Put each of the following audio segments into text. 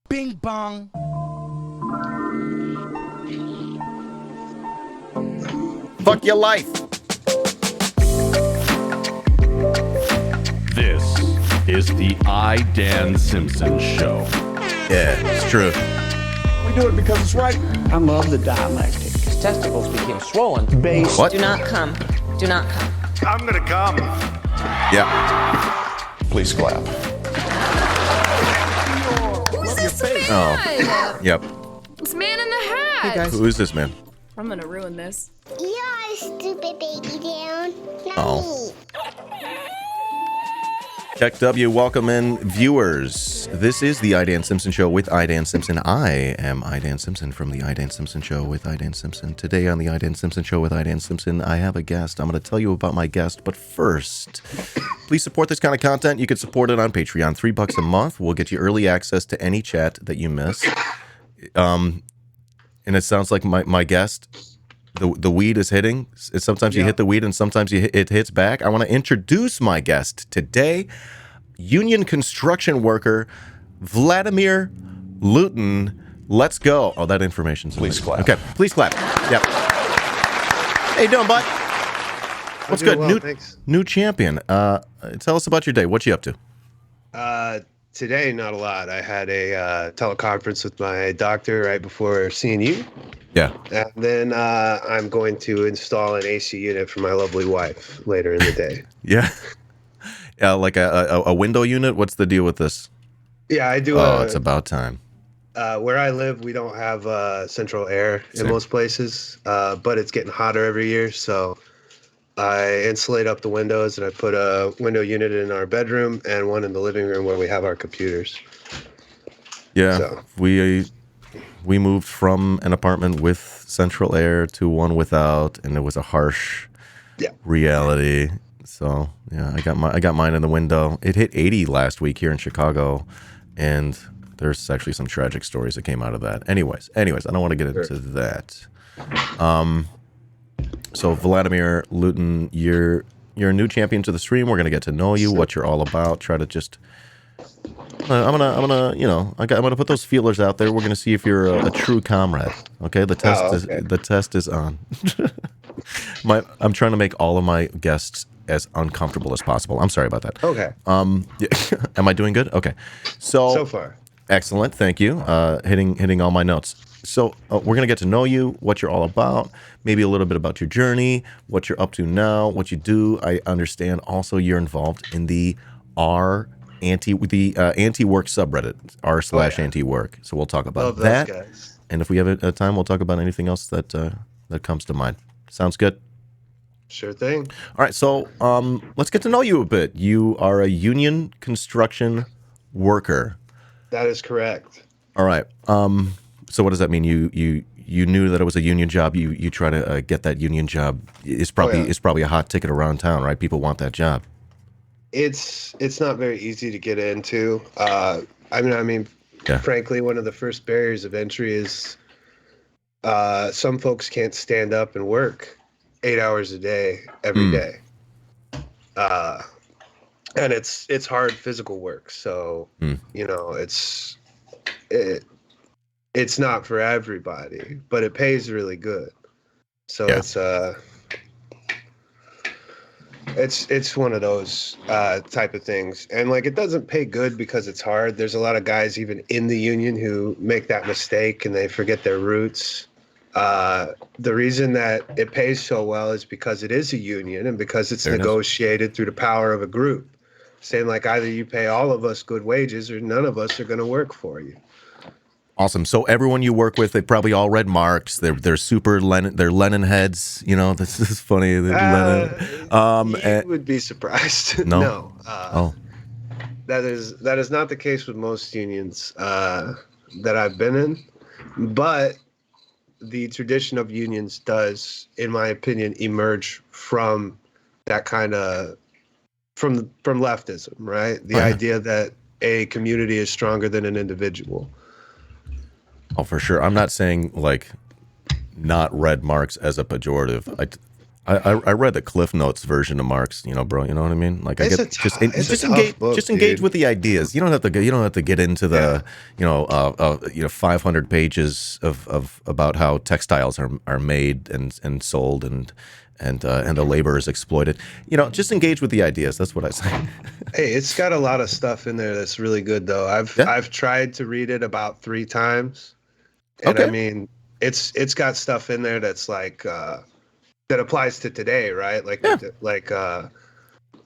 Bing bong. Fuck your life. This is the iDanSimpson Show. Yeah, it's true. We do it because it's right. I love the dialectic. His testicles became swollen. Based. What? Do not come. Do not come. I'm gonna come. Yeah. Please clap. Who's this man? Oh. Yep. This man in the hat. Hey guys. Who is this man? I'm gonna ruin this. You're a stupid baby down. Not Oh. me. Check W, welcome in viewers. This is the iDanSimpson Show with iDanSimpson. I am iDanSimpson from the iDanSimpson Show with iDanSimpson. Today on the iDanSimpson Show with iDanSimpson, I have a guest. I'm going to tell you about my guest, but first, please support this kind of content. You can support it on Patreon. $3 a month will get you early access to any chat that you miss. And it sounds like my guest, the weed is hitting. Sometimes you hit the weed and sometimes it hits back. I want to introduce my guest today, union construction worker Vladmir Lootin. Let's go. Oh, that information's Please clap. Okay, please clap. Yep. How you doing, bud? What's good? Well, thanks. New champion. Tell us about your day. What you up to? Today, not a lot. I had a teleconference with my doctor right before seeing you. Yeah. And then I'm going to install an AC unit for my lovely wife later in the day. Yeah. Yeah, like a window unit. What's the deal with this? Yeah, I do. Oh, it's about time. Where I live, we don't have central air in Same. most places, but it's getting hotter every year. So I insulate up the windows and I put a window unit in our bedroom and one in the living room where we have our computers. Yeah, So. we moved from an apartment with central air to one without, and it was a harsh reality. So yeah, I got mine in the window. It hit 80 last week here in Chicago, and there's actually some tragic stories that came out of that. Anyways, I don't want to get into that. So Vladmir Lootin, you're a new champion to the stream. We're gonna get to know you, what you're all about. Try to just. I'm gonna put those feelers out there. We're gonna see if you're a true comrade. Okay, the test is on. I'm trying to make all of my guests as uncomfortable as possible. I'm sorry about that. Okay. Yeah. Am I doing good? Okay. So far. Excellent. Thank you. Hitting all my notes. So we're going to get to know you, what you're all about, maybe a little bit about your journey, what you're up to now, what you do. I understand also you're involved in the anti-work subreddit, r/anti-work. So we'll talk about Love those that. guys. And if we have a time, we'll talk about anything else that comes to mind. Sounds good? Sure thing. All right. So let's get to know you a bit. You are a union construction worker. That is correct. All right. So what does that mean? You knew that it was a union job. You try to get that union job. It's probably a hot ticket around town, right? People want that job. It's not very easy to get into. Frankly, one of the first barriers of entry is some folks can't stand up and work 8 hours a day every day. And it's hard physical work. So, it's not for everybody, but it pays really good. So it's one of those type of things. And like, it doesn't pay good because it's hard. There's a lot of guys even in the union who make that mistake and they forget their roots. The reason that it pays so well is because it is a union and because it's negotiated through the power of a group, saying like either you pay all of us good wages or none of us are going to work for you. Awesome. So everyone you work with, they probably all read Marx. They're super Lenin. They're Lenin heads. You know, this is funny. Lenin. You would be surprised. No. That is not the case with most unions that I've been in, but the tradition of unions does, in my opinion, emerge from that kind of from leftism, right? The idea that a community is stronger than an individual. Oh, for sure. I'm not saying like not read Marx as a pejorative. I read the Cliff Notes version of Marx, bro. You know what I mean? Like It's just a tough engage, book, just engage dude. with the ideas. You don't have to get into the 500 pages of about how textiles are made and sold and the labor is exploited. Just engage with the ideas. That's what I say. Hey, it's got a lot of stuff in there that's really good, though. I've tried to read it about 3 times, and Okay. I mean, it's got stuff in there that's like that applies to today, right? Like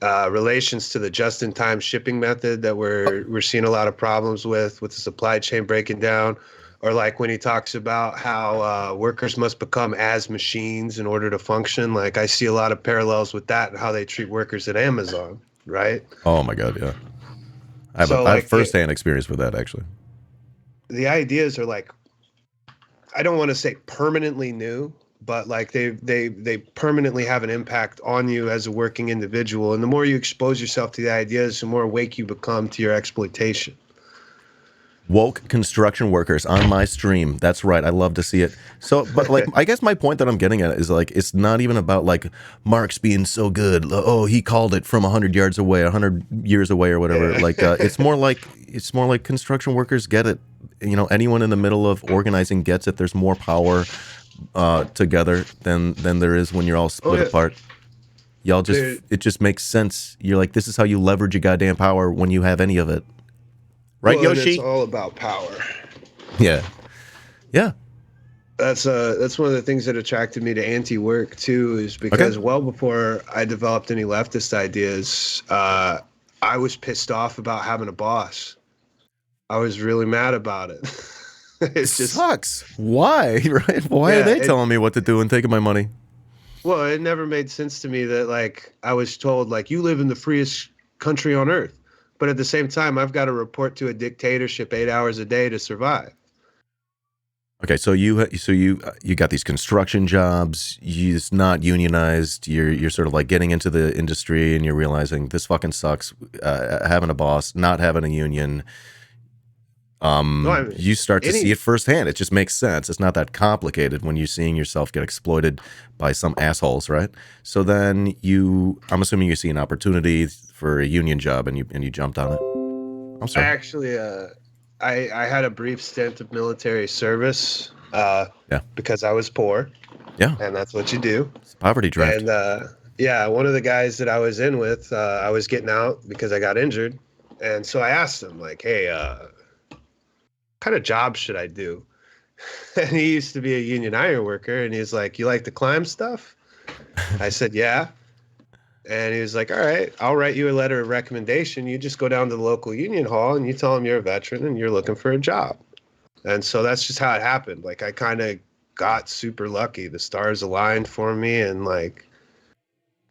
relations to the just-in-time shipping method that we're seeing a lot of problems with the supply chain breaking down, or like when he talks about how workers must become as machines in order to function. Like I see a lot of parallels with that and how they treat workers at Amazon, right? Oh my God, yeah. I have firsthand experience with that, actually. The ideas are like, I don't want to say permanently new, but like they permanently have an impact on you as a working individual. And the more you expose yourself to the ideas, the more awake you become to your exploitation. Woke construction workers on my stream. That's right. I love to see it. So, but like, I guess my point that I'm getting at is like, it's not even about like Marx being so good. Oh, he called it from 100 yards away, 100 years away or whatever. Yeah. Like, it's more like construction workers get it. Anyone in the middle of organizing gets it. There's more power together than there is when you're all split apart. Y'all it just makes sense. You're like, this is how you leverage your goddamn power when you have any of it. Right, Well, Yoshi? it's all about power. Yeah. That's one of the things that attracted me to anti-work too, is because well before I developed any leftist ideas, I was pissed off about having a boss. I was really mad about it. It just sucks. Why? Right? Why are they telling me what to do and taking my money? Well, it never made sense to me that like I was told like you live in the freest country on earth, but at the same time I've got to report to a dictatorship 8 hours a day to survive. Okay, so you got these construction jobs. It's not unionized. You're sort of like getting into the industry, and you're realizing this fucking sucks. Having a boss, not having a union. You start to see it firsthand. It just makes sense. It's not that complicated when you're seeing yourself get exploited by some assholes, right? So then I'm assuming you see an opportunity for a union job, and you jumped on it. I'm sorry. Actually, I had a brief stint of military service because I was poor. Yeah. And that's what you do. It's poverty draft. And one of the guys that I was in with, I was getting out because I got injured. And so I asked him, like, hey, what kind of job should I do? And he used to be a union iron worker. And he's like, you like to climb stuff? I said, yeah. And he was like, all right, I'll write you a letter of recommendation. You just go down to the local union hall and you tell them you're a veteran and you're looking for a job. And so that's just how it happened. Like I kind of got super lucky. The stars aligned for me. And like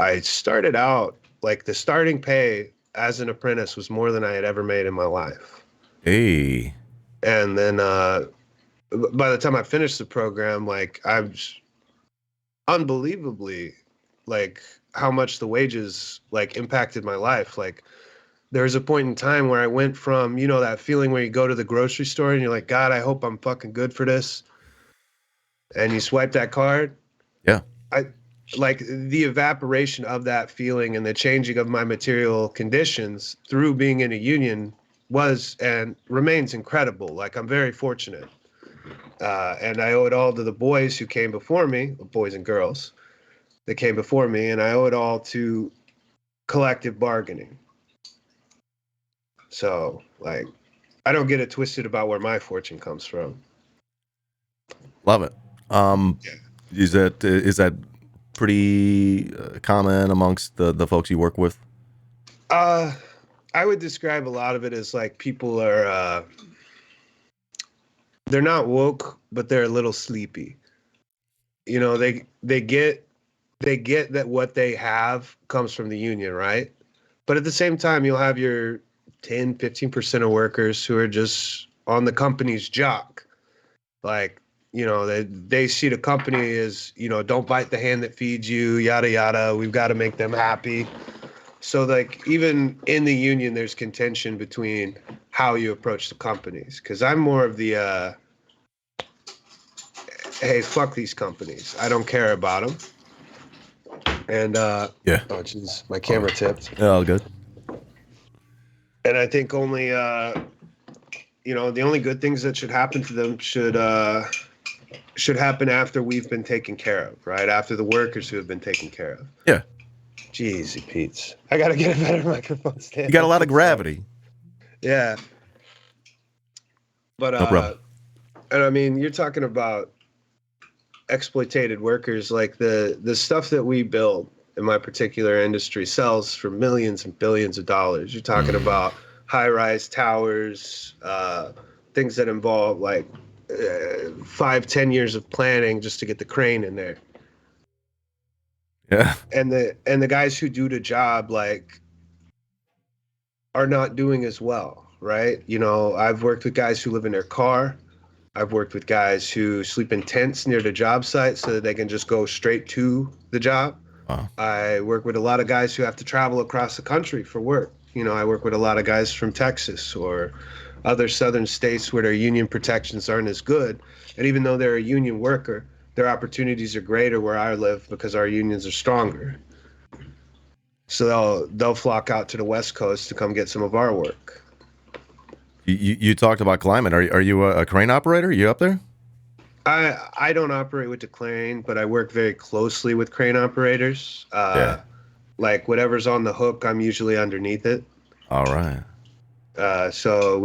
I started out, like the starting pay as an apprentice was more than I had ever made in my life. Hey. And then by the time I finished the program, like I was unbelievably like how much the wages like impacted my life. Like there was a point in time where I went from, that feeling where you go to the grocery store and you're like, God, I hope I'm fucking good for this. And you swipe that card. Yeah. I like the evaporation of that feeling and the changing of my material conditions through being in a union was and remains incredible. Like I'm very fortunate. And I owe it all to the boys who came before me, boys and girls that came before me, and I owe it all to collective bargaining. So, like, I don't get it twisted about where my fortune comes from. Love it. Is that pretty common amongst the folks you work with? I would describe a lot of it as like people are they're not woke, but they're a little sleepy. They get that what they have comes from the union, right? But at the same time, you'll have your 10, 15% of workers who are just on the company's jock. Like, they see the company as, don't bite the hand that feeds you, yada, yada. We've got to make them happy. So, like, even in the union, there's contention between how you approach the companies. Because I'm more of the, hey, fuck these companies. I don't care about them. And Yeah. oh jeez, my camera tipped. Yeah, all good. And I think only you know, the only good things that should happen to them should happen after we've been taken care of, right? After the workers who have been taken care of. Yeah. Jeezy Pete's. I gotta get a better microphone stand. You got a lot of gravity. Yeah. But No problem. and I mean, you're talking about exploitated workers. Like the stuff that we build in my particular industry sells for millions and billions of dollars. You're talking about high-rise towers, things that involve like 5-10 years of planning just to get the crane in there. Yeah. And the guys who do the job like are not doing as well, right? You know, I've worked with guys who live in their car. I've worked with guys who sleep in tents near the job site so that they can just go straight to the job. Wow. I work with a lot of guys who have to travel across the country for work. You know, I work with a lot of guys from Texas or other southern states where their union protections aren't as good. And even though they're a union worker, their opportunities are greater where I live because our unions are stronger. So they'll flock out to the West Coast to come get some of our work. You talked about climate. Are you a crane operator? You up there? I don't operate with the crane, but I work very closely with crane operators. Like whatever's on the hook, I'm usually underneath it. All right. So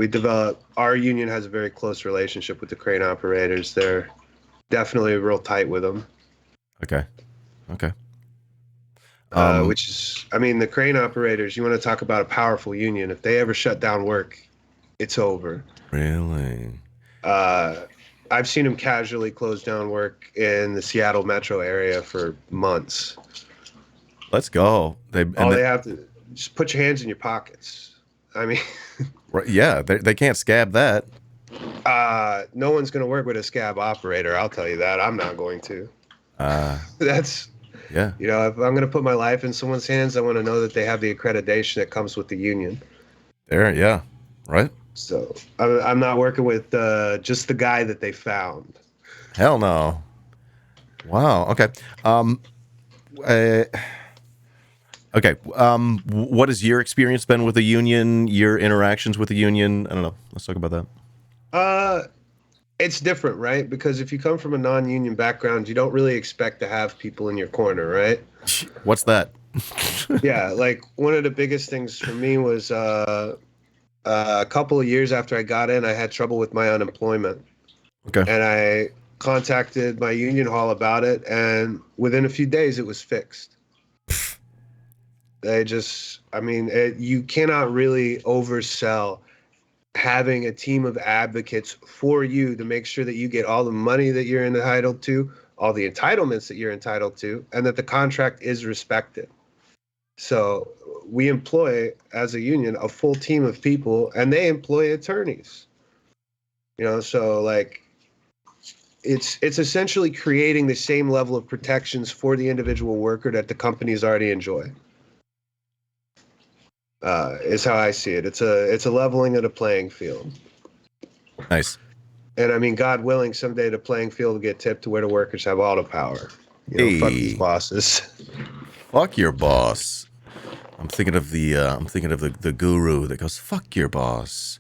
our union has a very close relationship with the crane operators. They're definitely real tight with them. Okay. Which is, I mean, the crane operators, you want to talk about a powerful union. If they ever shut down work, it's over. Really? I've seen them casually close down work in the Seattle metro area for months. Let's go. They have to just put your hands in your pockets. I mean, right, yeah, they can't scab that. No one's going to work with a scab operator. I'll tell you that. I'm not going to. That's, yeah. You know, if I'm going to put my life in someone's hands, I want to know that they have the accreditation that comes with the union. There, yeah, right. So I'm not working with just the guy that they found. Hell no. Wow. Okay. Okay. What has your experience been with the union? Your interactions with the union? I don't know. Let's talk about that. It's different, right? Because if you come from a non-union background, you don't really expect to have people in your corner, right? What's that? Yeah, like one of the biggest things for me was a couple of years after I got in, I had trouble with my unemployment. Okay. And I contacted my union hall about it, and within a few days, it was fixed. You cannot really oversell having a team of advocates for you to make sure that you get all the money that you're entitled to, all the entitlements that you're entitled to, and that the contract is respected. So we employ, as a union, a full team of people, and they employ attorneys. You know, so like it's essentially creating the same level of protections for the individual worker that the companies already enjoy. Is how I see it. It's a leveling of the playing field. Nice. And I mean, God willing, someday the playing field will get tipped to where the workers have all the power. You know, fuck these bosses. Fuck your boss. I'm thinking of the guru that goes, fuck your boss.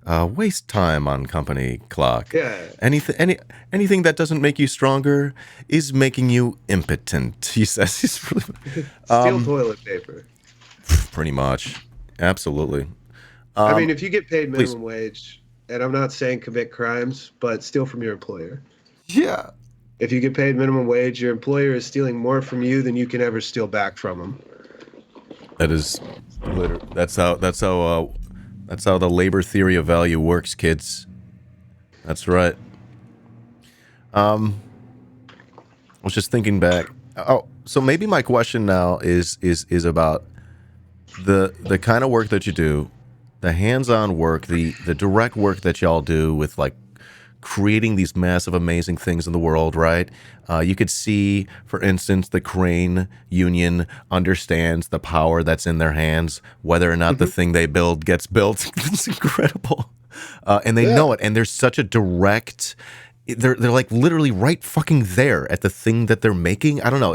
Waste time on company clock. Yeah. Anything that doesn't make you stronger is making you impotent. He says he's really Steal toilet paper. Pretty much. Absolutely. I mean, if you get paid minimum wage, and I'm not saying commit crimes, but steal from your employer. Yeah. If you get paid minimum wage, your employer is stealing more from you than you can ever steal back from them. That is literally, that's how the labor theory of value works, kids. That's right. I was just thinking back. Oh, so maybe my question now is about the kind of work that you do, the hands-on work, the direct work that y'all do with like creating these massive, amazing things in the world, right? You could see, for instance, the crane union understands the power that's in their hands, whether or not the thing they build gets built. It's incredible. And they know it. And there's such a direct, they're like literally right fucking there at the thing that they're making. I don't know.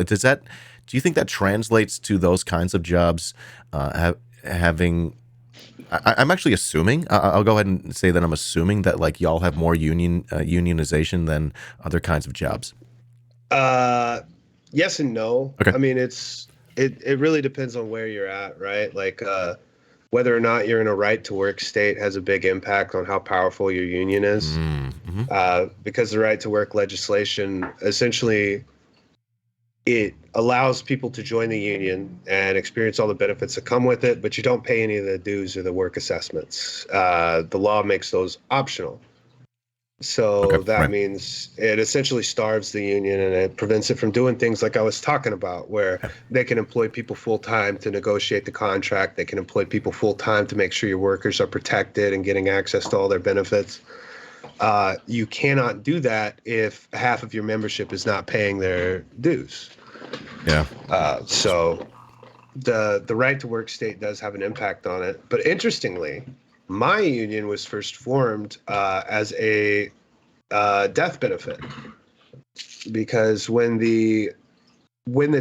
do you think that translates to those kinds of jobs having? I'm actually assuming. I'll go ahead and say that I'm assuming that like y'all have more unionization than other kinds of jobs. Yes and no. Okay. I mean, it really depends on where you're at, right? Like whether or not you're in a right to work state has a big impact on how powerful your union is. Because the right to work legislation essentially it allows people to join the union and experience all the benefits that come with it, but you don't pay any of the dues or the work assessments. The law makes those optional. So that means it essentially starves the union and it prevents it from doing things like I was talking about, where they can employ people full-time to negotiate the contract. They can employ people full-time to make sure your workers are protected and getting access to all their benefits. You cannot do that if half of your membership is not paying their dues. Yeah. So the right to work state does have an impact on it. But interestingly, my union was first formed as a death benefit, because when the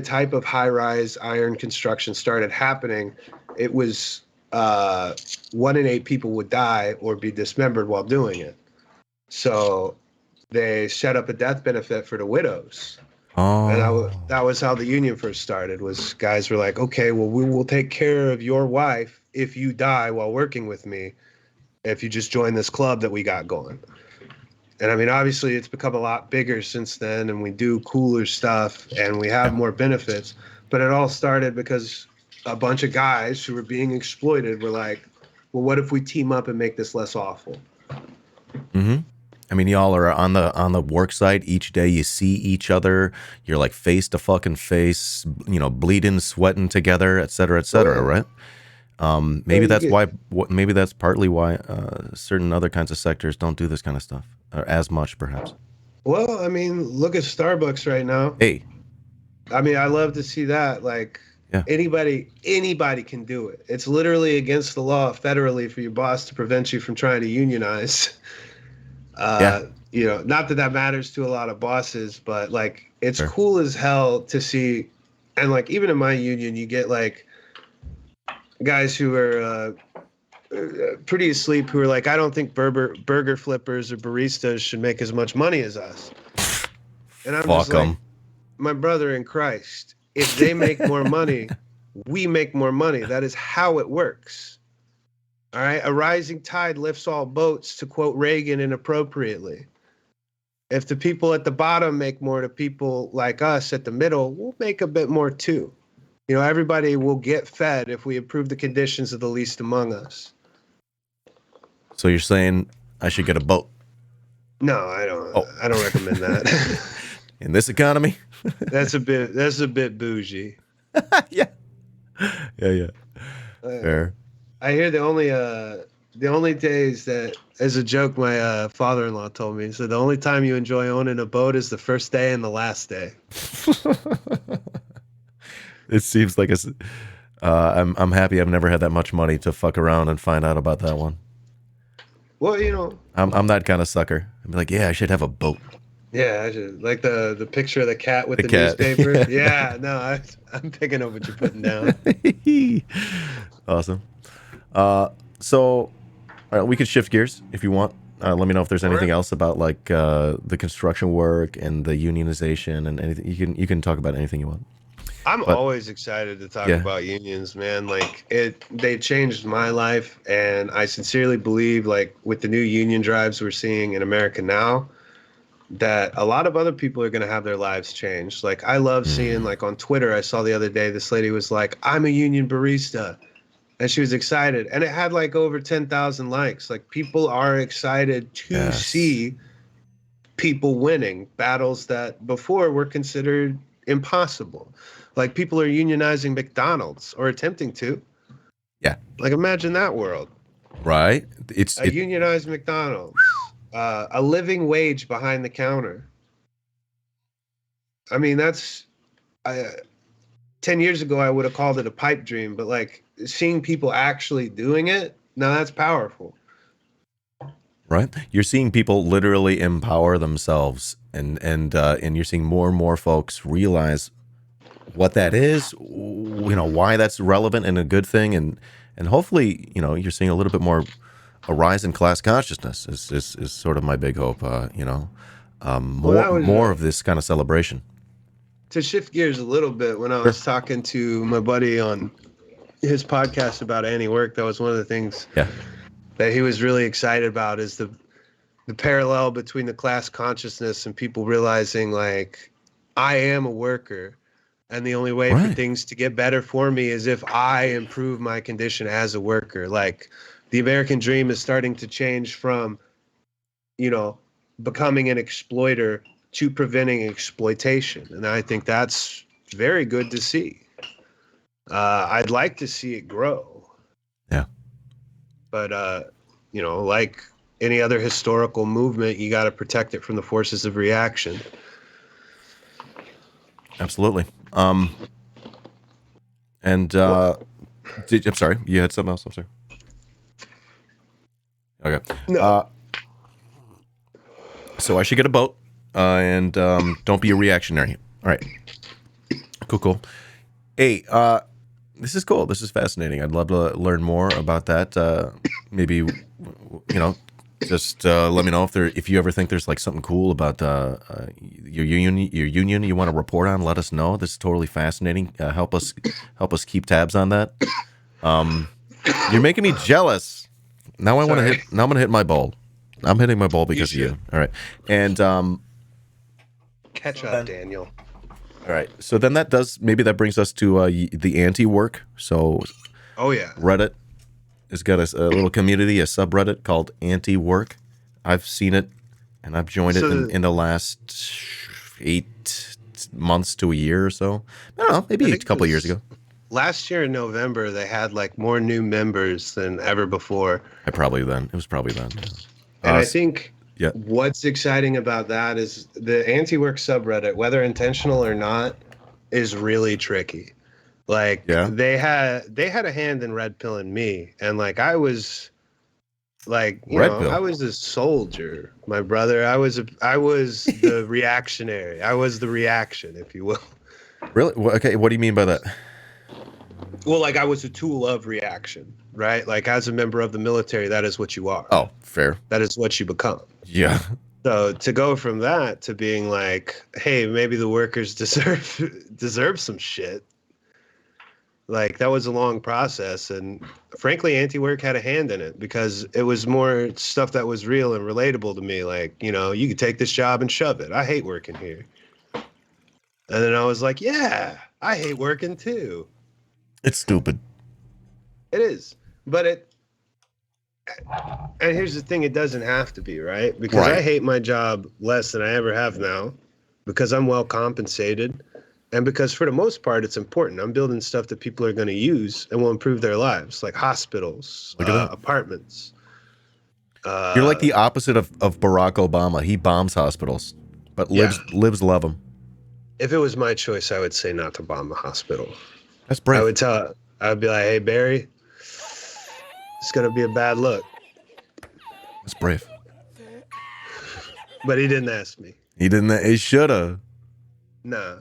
type of high-rise iron construction started happening, it was 1 in 8 people would die or be dismembered while doing it. So they set up a death benefit for the widows. Oh. And that was how the union first started, was guys were like, okay, well, we will take care of your wife if you die while working with me, if you just join this club that we got going. And I mean, obviously it's become a lot bigger since then, and we do cooler stuff and we have more benefits, but it all started because a bunch of guys who were being exploited were like, well, what if we team up and make this less awful? Mm-hmm. I mean, y'all are on the work site each day. You see each other. You're like face to fucking face, bleeding, sweating together, et cetera, right? Maybe that's why. Maybe that's partly why certain other kinds of sectors don't do this kind of stuff, or as much, perhaps. Well, I mean, look at Starbucks right now. Hey, I mean, I love to see that. Like, anybody can do it. It's literally against the law federally for your boss to prevent you from trying to unionize. Not that matters to a lot of bosses, but like, it's cool as hell to see. And like, even in my union, you get like guys who are pretty asleep who are like, I don't think burger flippers or baristas should make as much money as us. And I'm just like, my brother in Christ, if they make more money, we make more money. That is how it works. All right. A rising tide lifts all boats, to quote Reagan inappropriately. If the people at the bottom make more, the people like us at the middle will make a bit more too. Everybody will get fed if we improve the conditions of the least among us. So you're saying I should get a boat? No, I don't. I don't recommend that. In this economy? That's a bit bougie. Yeah. Fair. I hear the only days that, as a joke, my father-in-law told me, so the only time you enjoy owning a boat is the first day and the last day. It seems like I'm happy I've never had that much money to fuck around and find out about that one. Well, I'm that kind of sucker. I'm like, yeah, I should have a boat. Yeah, I should, like the picture of the cat with the newspaper. Yeah, no, I'm picking up what you're putting down. Awesome. So we could shift gears if you want. Let me know if there's anything else about like the construction work and the unionization and anything. You can talk about anything you want. I'm always excited to talk about unions, man. Like they changed my life, and I sincerely believe, like with the new union drives we're seeing in America now, that a lot of other people are going to have their lives changed. Like I love seeing, like on Twitter, I saw the other day, this lady was like, I'm a union barista. And she was excited. And it had like over 10,000 likes. Like people are excited to see people winning battles that before were considered impossible. Like people are unionizing McDonald's or attempting to. Yeah. Like imagine that world. Right. It's a unionized McDonald's. A living wage behind the counter. I mean, that's 10 years ago, I would have called it a pipe dream, but like seeing people actually doing it, now that's powerful. Right. You're seeing people literally empower themselves and you're seeing more and more folks realize what that is, why that's relevant and a good thing, and hopefully, you're seeing a little bit more a rise in class consciousness is sort of my big hope. More of this kind of celebration. To shift gears a little bit, when I was talking to my buddy on his podcast about anti-work, that was one of the things that he was really excited about is the parallel between the class consciousness and people realizing, like, I am a worker, and the only way for things to get better for me is if I improve my condition as a worker. Like, the American dream is starting to change from, becoming an exploiter to preventing exploitation. And I think that's very good to see. I'd like to see it grow. Yeah. But, like any other historical movement, you got to protect it from the forces of reaction. Absolutely. I'm sorry, you had something else? I'm sorry. Okay. No. So I should get a boat, and don't be a reactionary. All right. Cool. Hey, this is cool. This is fascinating. I'd love to learn more about that. Maybe, just let me know if you ever think there's like something cool about your union you want to report on. Let us know. This is totally fascinating. Help us keep tabs on that. You're making me jealous. Now I'm gonna hit my ball. I'm hitting my ball because of you. All right, and catch up, Daniel. All right. So then that brings us to the anti-work. So, Reddit has got a little community, a subreddit called anti-work. I've seen it, and I've joined it in the last 8 months to a year or so. I don't know, maybe a couple of years ago. Last year in November, they had like more new members than ever before. It was probably then. Yeah. And I think what's exciting about that is the anti-work subreddit, whether intentional or not, is really tricky. Like they had a hand in red pilling me, and like I was like, I was a soldier, my brother. I was the reactionary. I was the reaction, if you will. Really? Okay. What do you mean by that? Well, like I was a tool of reaction, right? Like as a member of the military, that is what you are. Oh, fair. That is what you become. Yeah. So to go from that to being like, hey, maybe the workers deserve some shit. Like that was a long process, and frankly, anti-work had a hand in it because it was more stuff that was real and relatable to me. Like, you could take this job and shove it. I hate working here. And then I was like, yeah, I hate working too. It's stupid. It is, and here's the thing: it doesn't have to be, right? Because I hate my job less than I ever have now, because I'm well compensated. And because for the most part, it's important. I'm building stuff that people are going to use and will improve their lives, like hospitals, apartments. You're like the opposite of Barack Obama. He bombs hospitals, but lives love them. If it was my choice, I would say not to bomb a hospital. That's brave. I would be like, hey, Barry, it's going to be a bad look. That's brave. But he didn't ask me. He should have. Nah.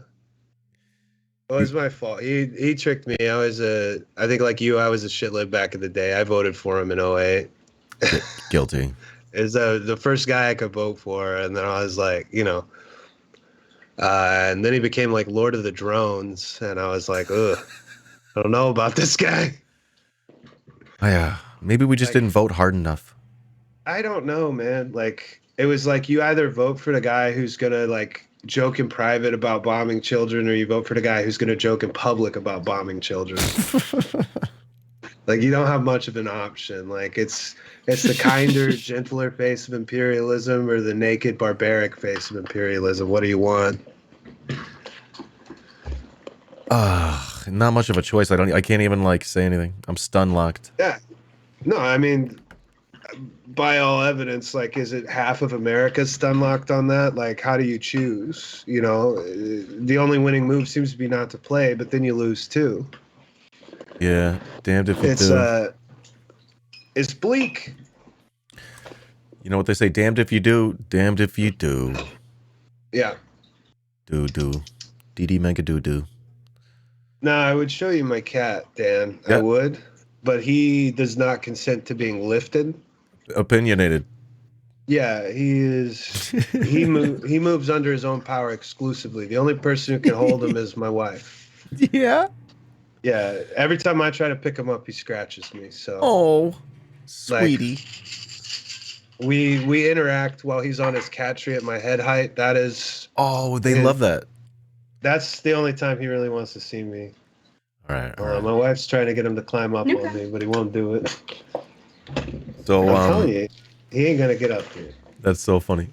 It was my fault. He tricked me. I think like you, I was a shitlib back in the day. I voted for him in 2008. Guilty. Is the first guy I could vote for, and then I was like, and then he became like Lord of the Drones, and I was like, ugh, I don't know about this guy. Yeah, maybe we just didn't vote hard enough. I don't know, man. Like it was like you either vote for the guy who's gonna like joke in private about bombing children, or you vote for the guy who's going to joke in public about bombing children. Like you don't have much of an option. Like it's the kinder, gentler face of imperialism or the naked, barbaric face of imperialism. What do you want? Not much of a choice. I can't even like say anything. I'm stun locked. Yeah. No, I mean, by all evidence, like, is it half of America stun locked on that? Like, how do you choose? The only winning move seems to be not to play, but then you lose too. Yeah, damned if you do. It's bleak. You know what they say? Damned if you do, damned if you do. Yeah. Do. Dee mega do. No, I would show you my cat, Dan. Yeah. I would, but he does not consent to being lifted. Opinionated. Yeah, he is. He moves under his own power exclusively. The only person who can hold him is my wife. Yeah. Yeah, every time I try to pick him up, he scratches me. So Oh, sweetie. we interact while he's on his cat tree at my head height. That is. Oh, they love that. That's the only time he really wants to see me. All right. My wife's trying to get him to climb up on me, but he won't do it. So I'm telling you, he ain't gonna get up here. That's so funny.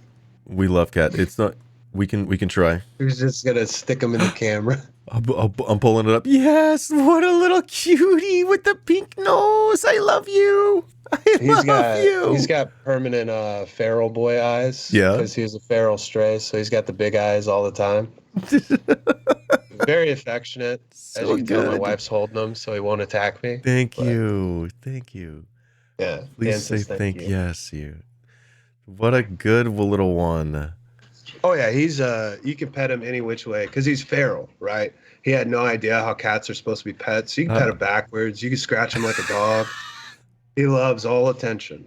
We love cat. It's not. We can try. He's just gonna stick him in the camera. I'm pulling it up. Yes, what a little cutie with the pink nose. I love you. He's got permanent feral boy eyes. Yeah. Because he was a feral stray, so he's got the big eyes all the time. Very affectionate. So as you can tell, my good. wife's holding him, so he won't attack me. Thank you. Yeah. Please Dan say says thank you. What a good little one. Oh yeah, he's you can pet him any which way because he's feral, right? He had no idea how cats are supposed to be pets. You can pet him backwards. You can scratch him like a dog. He loves all attention.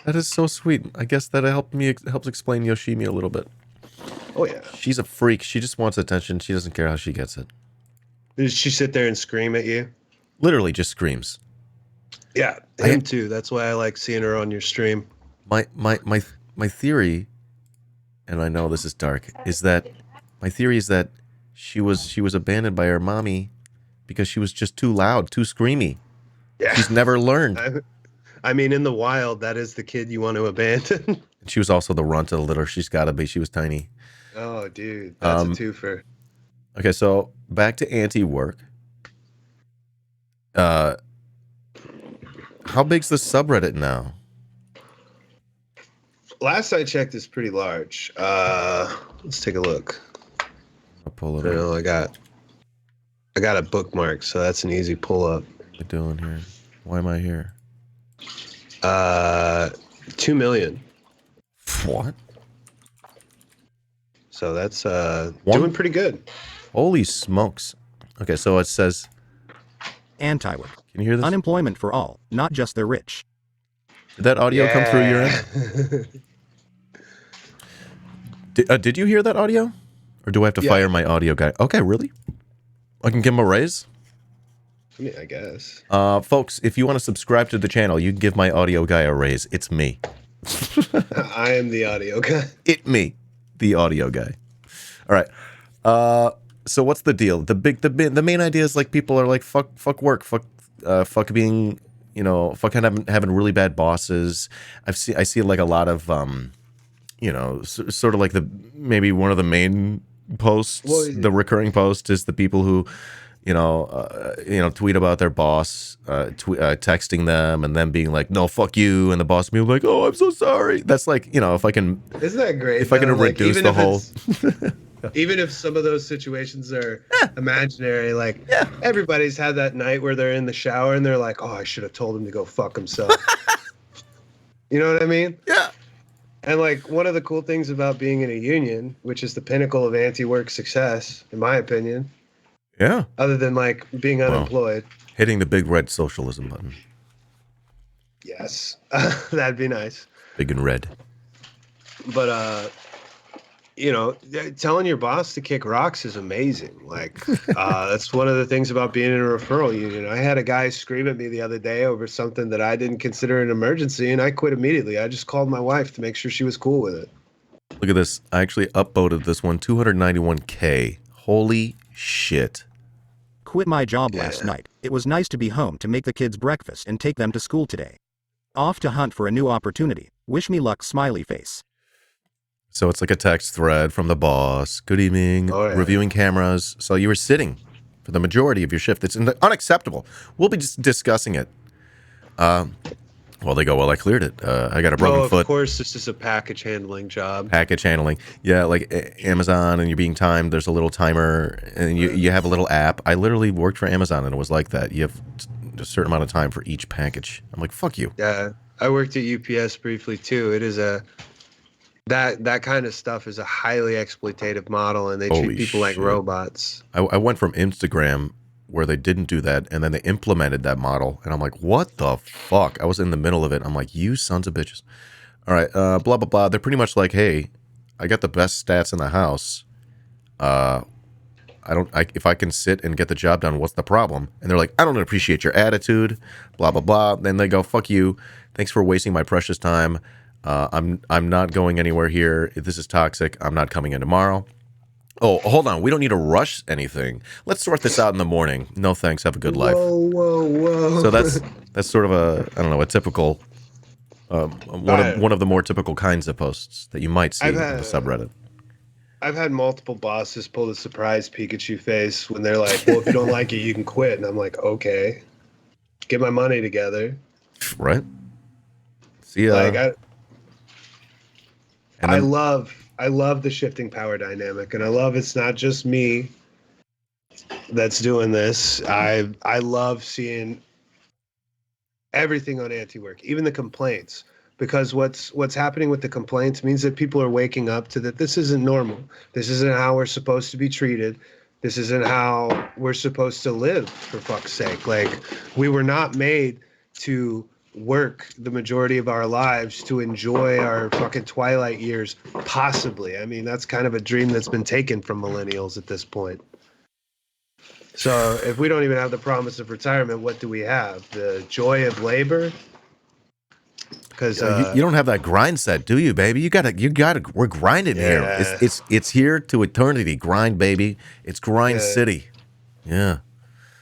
That is so sweet. I guess that helps explain Yoshimi a little bit. Oh yeah. She's a freak. She just wants attention. She doesn't care how she gets it. Does she sit there and scream at you? Literally just screams. Yeah, him too. That's why I like seeing her on your stream. My theory, and I know this is dark, is that my theory is that she was abandoned by her mommy because she was just too loud, too screamy. Yeah. She's never learned. I mean, in the wild, that is the kid you want to abandon. She was also the runt of the litter. She's got to be. She was tiny. Oh, dude, that's a twofer. Okay, so back to anti-work. How big's the subreddit now? Last I checked, it's pretty large. Let's take a look. I'll pull it I up. know I got a bookmark, so that's an easy pull up. What am I doing here? Why am I here? 2 million. What? So that's doing pretty good. Holy smokes. Okay, so it says... Anti-work. Can you hear this? Unemployment for all, not just the rich. Did that audio come through your end? Did you hear that audio? Or do I have to fire my audio guy? Okay, really? I can give him a raise? I mean, I guess. Folks, if you want to subscribe to the channel, you can give my audio guy a raise. It's me. I am the audio guy. It me, the audio guy. All right. So what's the deal? The main idea is like people are like fuck work, fuck being, fuck having really bad bosses. I see like a lot of sort of like maybe one of the main posts, the recurring post is the people who tweet about their boss, texting them and then being like, no, fuck you. And the boss being like, oh, I'm so sorry. That's like, if I can. Isn't that great? If I can reduce the whole. Even if some of those situations are imaginary, like everybody's had that night where they're in the shower and they're like, oh, I should have told him to go fuck himself. You know what I mean? Yeah. And like one of the cool things about being in a union, which is the pinnacle of anti-work success, in my opinion. Yeah. Other than like being unemployed. Hitting the big red socialism button. Yes. That'd be nice. Big and red. But, telling your boss to kick rocks is amazing. Like, that's one of the things about being in a referral union. I had a guy scream at me the other day over something that I didn't consider an emergency, and I quit immediately. I just called my wife to make sure she was cool with it. Look at this. I actually upvoted this one, 291K. Holy shit. Quit my job last night. It was nice to be home to make the kids breakfast and take them to school today. Off to hunt for a new opportunity. Wish me luck, smiley face. So it's like a text thread from the boss. Good evening. Reviewing cameras. So you were sitting for the majority of your shift. It's unacceptable. We'll be just discussing it. Well, they go, well, I cleared it. I got a broken foot. Of course, this is a package handling job. Package handling. Yeah, like Amazon, and you're being timed. There's a little timer, and you have a little app. I literally worked for Amazon, and it was like that. You have a certain amount of time for each package. I'm like, fuck you. Yeah, I worked at UPS briefly, too. It is that kind of stuff is a highly exploitative model, and they treat people like robots. I went from Instagram where they didn't do that, and then they implemented that model, and I'm like, what the fuck? I was in the middle of it. I'm like, you sons of bitches. All right, blah blah blah. They're pretty much like, hey, I got the best stats in the house. If I can sit and get the job done, what's the problem? And they're like, I don't appreciate your attitude, blah blah blah. Then they go, fuck you. Thanks for wasting my precious time. I'm not going anywhere here. This is toxic. I'm not coming in tomorrow. Oh, hold on. We don't need to rush anything. Let's sort this out in the morning. No thanks. Have a good life. Whoa. So that's sort of a typical one of the more typical kinds of posts that you might see on the subreddit. I've had multiple bosses pull the surprise Pikachu face when they're like, well, if you don't like it, you can quit. And I'm like, okay, get my money together. Right. See ya. Like, I love the shifting power dynamic, and I love it's not just me that's doing this. I love seeing everything on anti-work, even the complaints, because what's happening with the complaints means that people are waking up to that this isn't normal. This isn't how we're supposed to be treated. This isn't how we're supposed to live, for fuck's sake. Like, we were not made to work the majority of our lives to enjoy our fucking twilight years, possibly. I mean, that's kind of a dream that's been taken from millennials at this point. So if we don't even have the promise of retirement, what do we have? The joy of labor? Because you don't have that grind set, do you, baby? You gotta. We're grinding here. It's here to eternity. Grind, baby. It's grind city. Yeah.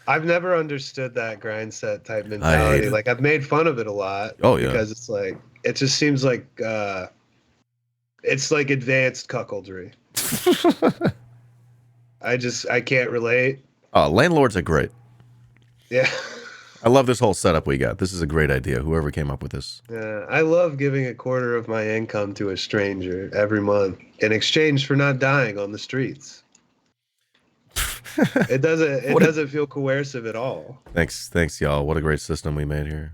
I've never understood that grind set type mentality. Like, I've made fun of it a lot. Oh yeah. Because it's like, it just seems like it's like advanced cuckoldry. I can't relate. Oh, landlords are great. Yeah. I love this whole setup we got. This is a great idea. Whoever came up with this. Yeah, I love giving a quarter of my income to a stranger every month in exchange for not dying on the streets. It doesn't feel coercive at all. Thanks, y'all. What a great system we made here.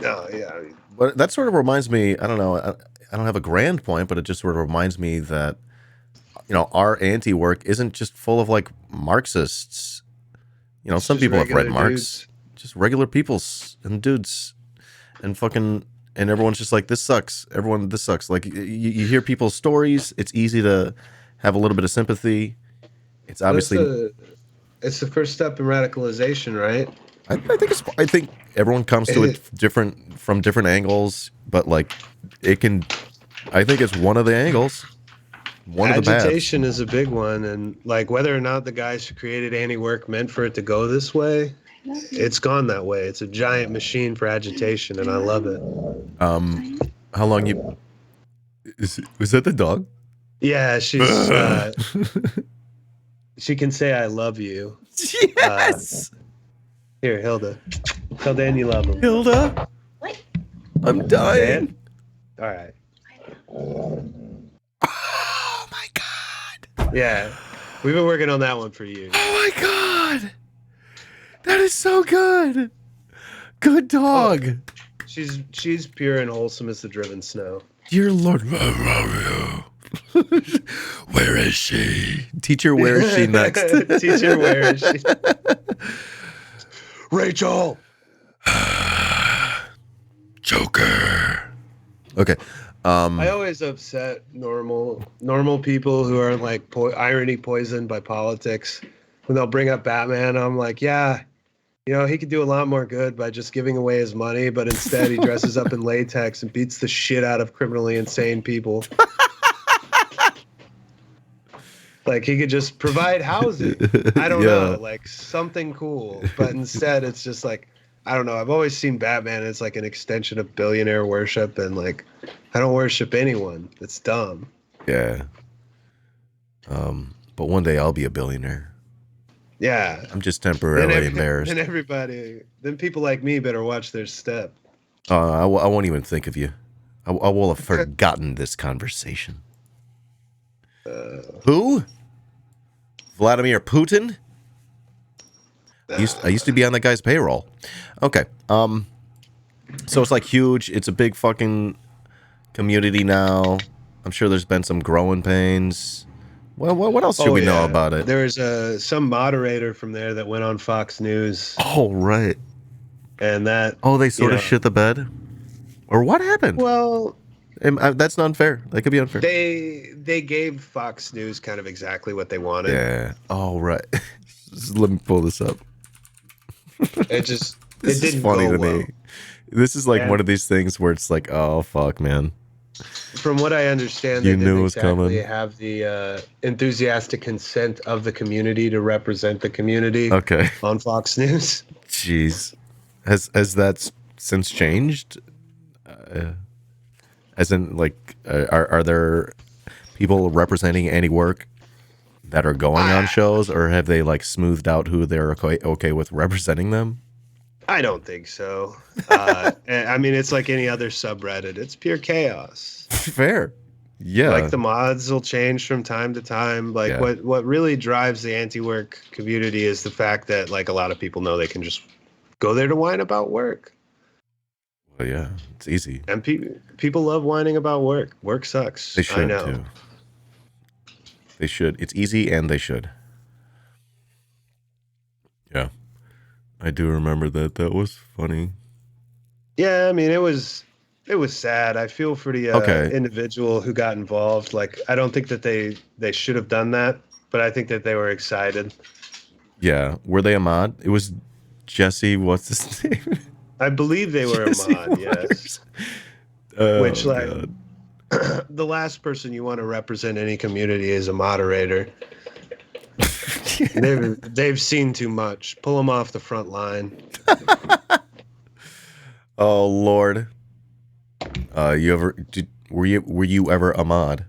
Oh yeah. But that sort of reminds me. I don't know. I don't have a grand point, but it just sort of reminds me that, our anti-work isn't just full of like Marxists. Some people have read Marx. Dudes. Just regular peoples and dudes, and everyone's just like, this sucks. This sucks. Like, you hear people's stories. It's easy to have a little bit of sympathy. It's obviously it's the first step in radicalization, right? I think everyone comes to it from different angles, but like I think it's one of the angles. One of the paths. Agitation is a big one, and like whether or not the guys who created anti-work meant for it to go this way, it's gone that way. It's a giant machine for agitation, and I love it. How long you? Was that the dog? Yeah, she's. She can say "I love you." Yes. Here, Hilda. Tell Dan you love him. Hilda. What? I'm dying. Dan? All right. Oh my god. Yeah, we've been working on that one for years. Oh my god. That is so good. Good dog. Oh, she's pure and wholesome as the driven snow. Dear Lord. Where is she? Teacher, where is she next? Teacher, where is she? Rachel. Joker. Okay. I always upset normal people who are like irony poisoned by politics when they'll bring up Batman. I'm like, yeah, he could do a lot more good by just giving away his money, but instead he dresses up in latex and beats the shit out of criminally insane people. Like, he could just provide housing. I don't know, like something cool. But instead, it's just like, I don't know. I've always seen Batman as like an extension of billionaire worship, and like, I don't worship anyone. It's dumb. Yeah. But one day I'll be a billionaire. Yeah. I'm just temporarily embarrassed. Then people like me better watch their step. I won't even think of you. I will have forgotten this conversation. Who? Vladimir Putin? I used to be on that guy's payroll. Okay. So it's like huge. It's a big fucking community now. I'm sure there's been some growing pains. Well, what else should we know about it? There was some moderator from there that went on Fox News, Oh, right. and that. Oh, they sort of shit the bed? Or what happened? Well, That's not unfair. That could be unfair. they gave Fox News kind of exactly what they wanted. Yeah. Oh, right. Let me pull this up. It just This it is didn't funny go to well. me. This is like And- one of these things where it's like, oh, fuck, man. From what I understand, You they knew didn't it was exactly coming. have the enthusiastic consent of the community to represent the community Okay. on Fox News. Jeez. Has that since changed? As in, like, are there people representing any work that are going on shows, or have they like smoothed out who they're okay with representing them? I don't think so. And, I mean, it's like any other subreddit. It's pure chaos. Fair. Yeah. Like the mods will change from time to time. Like Yeah. what really drives the anti-work community is the fact that like a lot of people know they can just go there to whine about work. Well, yeah, it's easy. And people love whining about work. Work sucks. They should I know. too. They should. It's easy, and they should. Yeah, I do remember that. That was funny. Yeah, I mean it was sad. I feel for the individual who got involved. Like I don't think that they should have done that, but I think that they were excited. Yeah, were they a mod? It was Jesse. What's his name? I believe they were a mod. Yes. Which like God. the last person you want to represent any community is a moderator. They've seen too much. Pull them off the front line. Oh Lord. Were you ever a mod?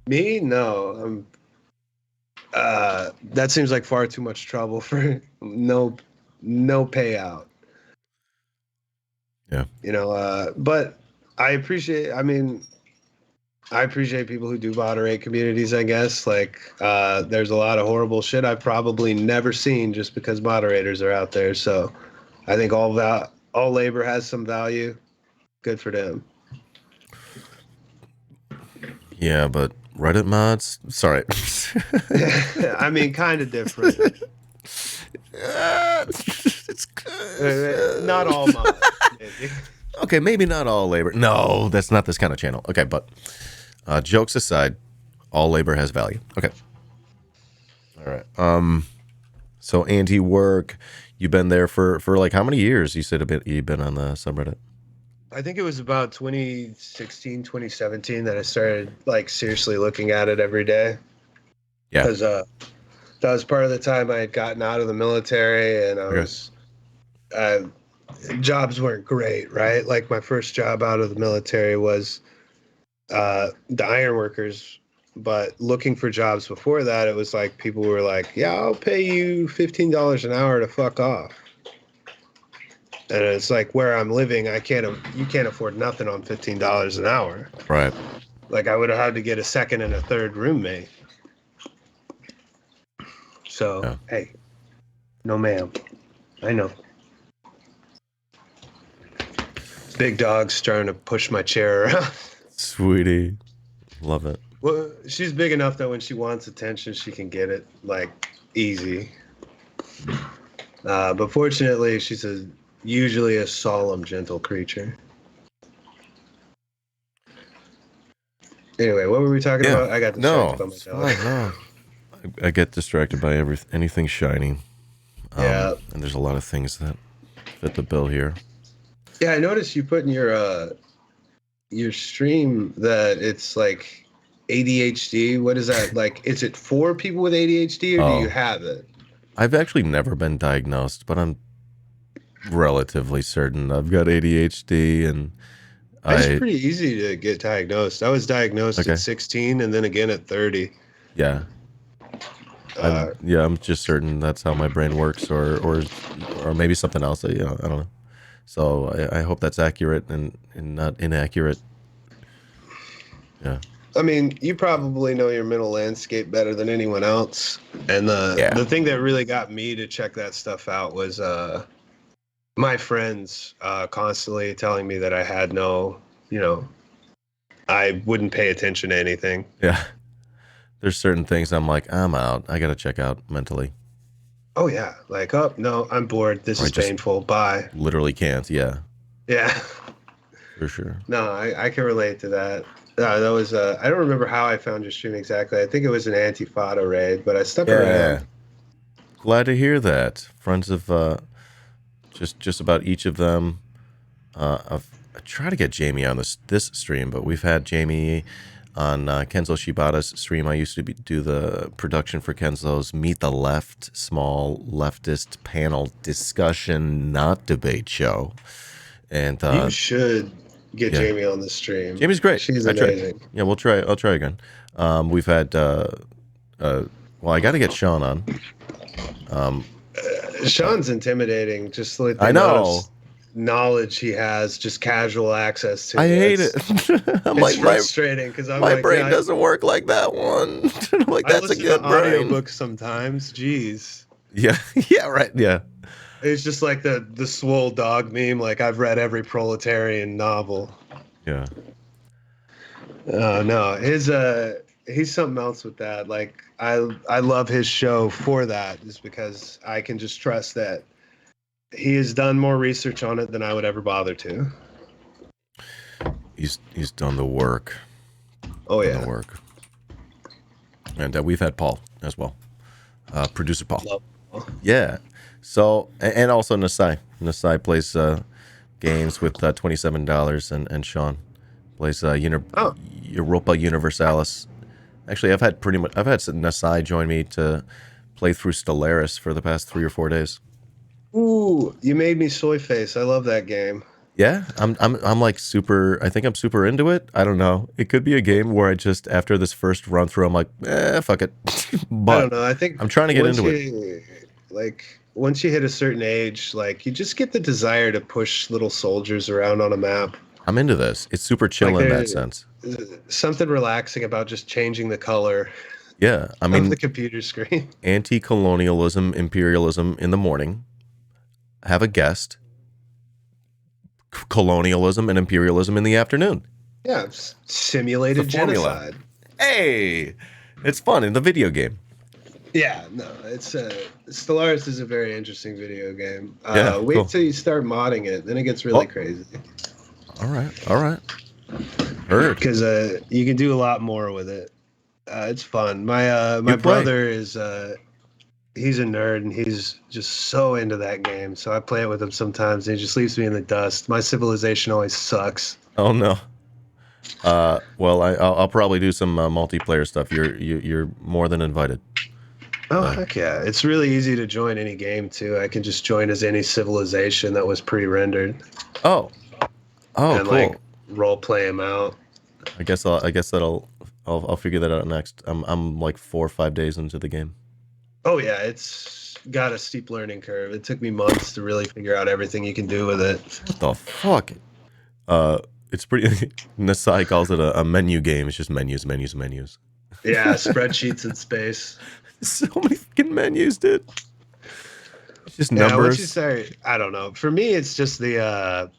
Me? No. That seems like far too much trouble for no payout. Yeah. You know, but I appreciate people who do moderate communities, I guess. Like, there's a lot of horrible shit I've probably never seen just because moderators are out there. So I think all labor has some value. Good for them. Yeah, but Reddit mods? Sorry. I mean, kind of different. It's good. Not all mods. Maybe. Okay, maybe not all labor. No, that's not this kind of channel. Okay, but jokes aside, all labor has value. Okay. All right. So anti-work, you've been there for like how many years? You said you've been on the subreddit. I think it was about 2016, 2017 that I started like seriously looking at it every day. Yeah. Because that was part of the time I had gotten out of the military and I was jobs weren't great, right? Like my first job out of the military was the ironworkers, but looking for jobs before that, it was like people were like, yeah, I'll pay you $15 an hour to fuck off. And it's like where I'm living, you can't afford nothing on $15 an hour. Right. Like I would have had to get a second and a third roommate. So, Hey, no ma'am. I know. Big dog's trying to push my chair around. Sweetie. Love it. Well, she's big enough that when she wants attention, she can get it, like, easy. But fortunately, she's usually a solemn, gentle creature. Anyway, what were we talking about? I got distracted by myself. No. I get distracted by anything shiny. Yeah. And there's a lot of things that fit the bill here. Yeah, I noticed you put in your stream that it's like ADHD. What is that? Like, is it for people with ADHD or do you have it? I've actually never been diagnosed, but I'm relatively certain I've got ADHD, and It's pretty easy to get diagnosed. I was diagnosed at 16 and then again at 30. Yeah. I'm just certain that's how my brain works, or maybe something else. I don't know. So I hope that's accurate and not inaccurate. Yeah. I mean, you probably know your mental landscape better than anyone else. And the thing that really got me to check that stuff out was my friends constantly telling me that I had I wouldn't pay attention to anything. Yeah. There's certain things I'm like, I'm out. I gotta check out mentally. Oh yeah, like, oh no, I'm bored. This Or I is just- painful. Bye. Literally can't. Yeah, Yeah. for sure. No, I can relate to that. That was I don't remember how I found your stream exactly. I think it was an Antifada raid, but I stuck Yeah. around. Glad to hear that. Friends of just about each of them. I try to get Jamie on this stream, but we've had Jamie on Kenzo Shibata's stream. I used to do the production for Kenzo's Meet the Left small leftist panel discussion, not debate show. And You should get yeah. Jamie on the stream. Jamie's great. She's I tried. amazing. Yeah, we'll try. I'll try again. We've had. Well, I got to get Sean on. Sean's intimidating. Just like I know. Knowledge he has, just casual access to. I hate it. I'm It's like, frustrating because I'm my like, brain yeah, doesn't work like that one. I'm like, I that's a listen good to brain. audiobooks sometimes. Jeez. Yeah, yeah, right. Yeah. It's just like the swole dog meme. Like I've read every proletarian novel. Yeah. No, he's something else with that. Like I love his show for that, just because I can just trust that he has done more research on it than I would ever bother to. He's done the work. Oh Done yeah. the work. And we've had Paul as well. Producer Paul. Love Paul. Yeah. So, and also Nasai. Nasai plays games with $27, and Sean plays Europa Universalis. Actually, I've had Nasai join me to play through Stellaris for the past 3 or 4 days. Ooh, you made me soy face. I love that game. Yeah, I'm like super. I think I'm super into it. I don't know. It could be a game where I just after this first run through, I'm like, fuck it. But I don't know. I think I'm trying to get into it. Like once you hit a certain age, like you just get the desire to push little soldiers around on a map. I'm into this. It's super chill Like in that sense. Something relaxing about just changing the color Yeah, I of mean, the computer screen. anti-colonialism, imperialism in the morning. Have a guest. Colonialism and imperialism in the afternoon. Yeah, simulated It's a formula. genocide. Hey, it's fun in the video game. Yeah, no, it's Stellaris is a very interesting video game. Yeah, Wait cool. till you start modding it, then it gets really crazy. All right. Heard. Because you can do a lot more with it. It's fun. My You play. brother is he's a nerd and he's just so into that game. So I play it with him sometimes and he just leaves me in the dust. My civilization always sucks. Oh no. Well, I'll probably do some multiplayer stuff. You're more than invited. Oh heck yeah! It's really easy to join any game too. I can just join as any civilization that was pre-rendered Oh, and cool. like role play them out. I guess I'll figure that out next. I'm like 4 or 5 days into the game. Oh yeah, it's got a steep learning curve. It took me months to really figure out everything you can do with it. What the fuck? It's pretty. Nasai calls it a menu game. It's just menus. Yeah, spreadsheets in space. So many fucking menus, dude. It's just Yeah, once numbers. you start, I don't know. For me, it's just the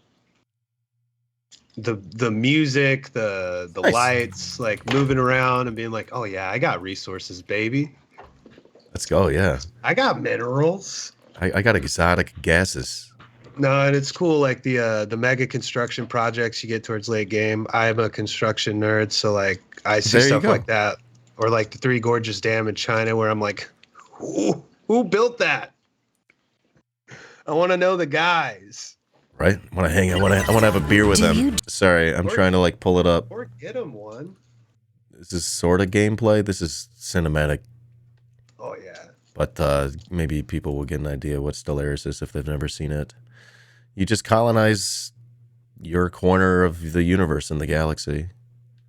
music, the Nice. lights, like moving around and being like, oh yeah, I got resources, baby. Let's go. Yeah, I got minerals. I got exotic gases. No, and it's cool. Like the mega construction projects you get towards late game. I'm a construction nerd, so like I see There you stuff go. like that, or like the Three Gorges Dam in China, where I'm like, who built that? I want to know the guys. Right? I want to hang. I want to have a beer with them. Sorry, I'm trying to like pull it up. Or get them one. This is sort of gameplay. This is cinematic, Oh yeah. but maybe people will get an idea what Stellaris is if they've never seen it. You just colonize your corner of the universe and the galaxy.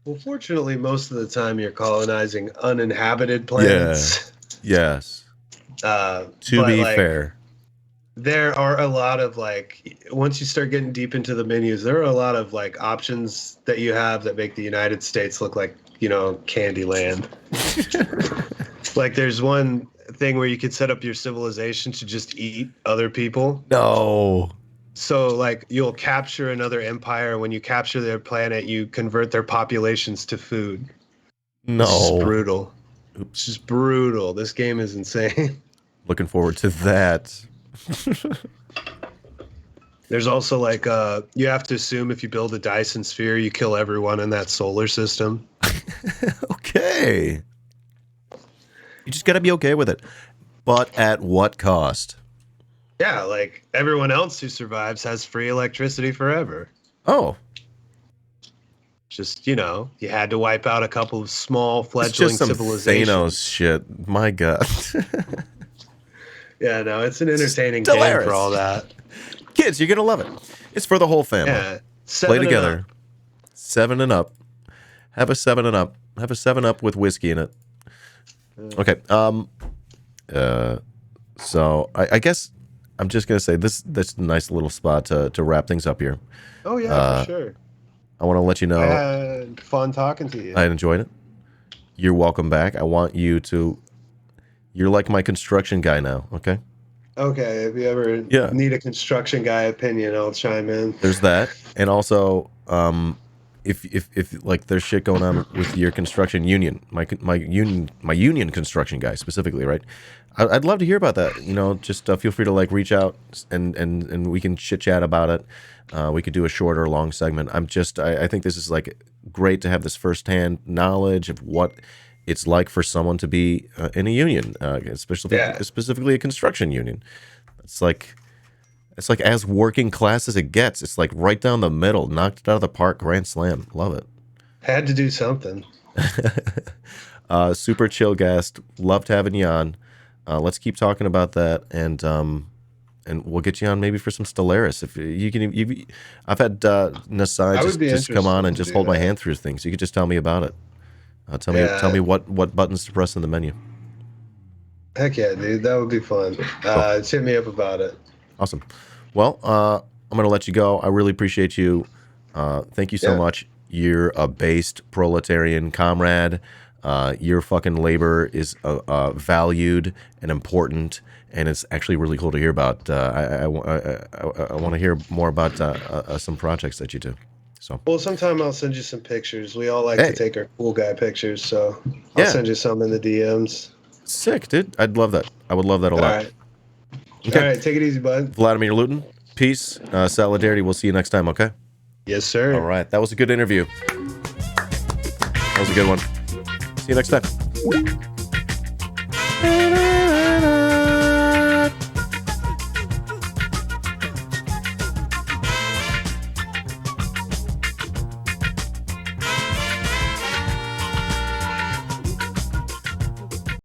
Well, fortunately, most of the time you're colonizing uninhabited planets. Yes. To To be fair. there are a lot of like, once you start getting deep into the menus, there are a lot of like options that you have that make the United States look like, you know, Candyland. Like there's one thing where you could set up your civilization to just eat other people. No. So like you'll capture another empire. When you capture their planet, you convert their populations to food. It's No. brutal. It's just brutal. This game is insane. Looking forward to that. There's also like you have to assume if you build a Dyson sphere, you kill everyone in that solar system. Okay. You just gotta be okay with it. But at what cost? Yeah, like everyone else who survives has free electricity forever. Oh. Just, you know, you had to wipe out a couple of small It's fledgling just some civilizations. Thanos shit. My God. Yeah, no, it's an entertaining Stellaris. game for all that. Kids, you're gonna love it. It's for the whole family. Yeah. Play together. 7 and up. Have a 7 and up. Have a 7 up with whiskey in it. Okay. So I guess I'm just gonna say this a nice little spot to wrap things up here. Oh yeah, for sure. I want to let you know I had fun talking to you. I enjoyed it. You're welcome back. I want you to. You're like my construction guy now. Okay. Okay, if you ever need a construction guy opinion, I'll chime in. There's that, and also, if like there's shit going on with your construction union, my union construction guy specifically, right? I'd love to hear about that. You know, just feel free to like reach out and we can chit chat about it. We could do a short or long segment. I think this is like great to have this firsthand knowledge of what it's like for someone to be in a union, specifically a construction union. It's like as working class as it gets. It's like right down the middle, knocked it out of the park, grand slam. Love it. Had to do something. Super chill guest. Loved having you on. Let's keep talking about that, and we'll get you on maybe for some Stellaris. If you can, I've had Nasai just come on and just hold my hand through things. You could just tell me about it. Tell me what buttons to press in the menu. Heck yeah, dude. That would be fun. Just hit me up about it. Awesome. Well, I'm going to let you go. I really appreciate you. Thank you so much. You're a based proletarian comrade. Your fucking labor is valued and important, and it's actually really cool to hear about. I want to hear more about some projects that you do. So. Well, sometime I'll send you some pictures. We all like to take our cool guy pictures, so I'll send you some in the DMs. Sick, dude. I'd love that. I would love that a lot. All right. Okay. All right, take it easy, bud. Vladmir Lootin, peace, solidarity. We'll see you next time, okay? Yes, sir. All right. That was a good interview. That was a good one. See you next time.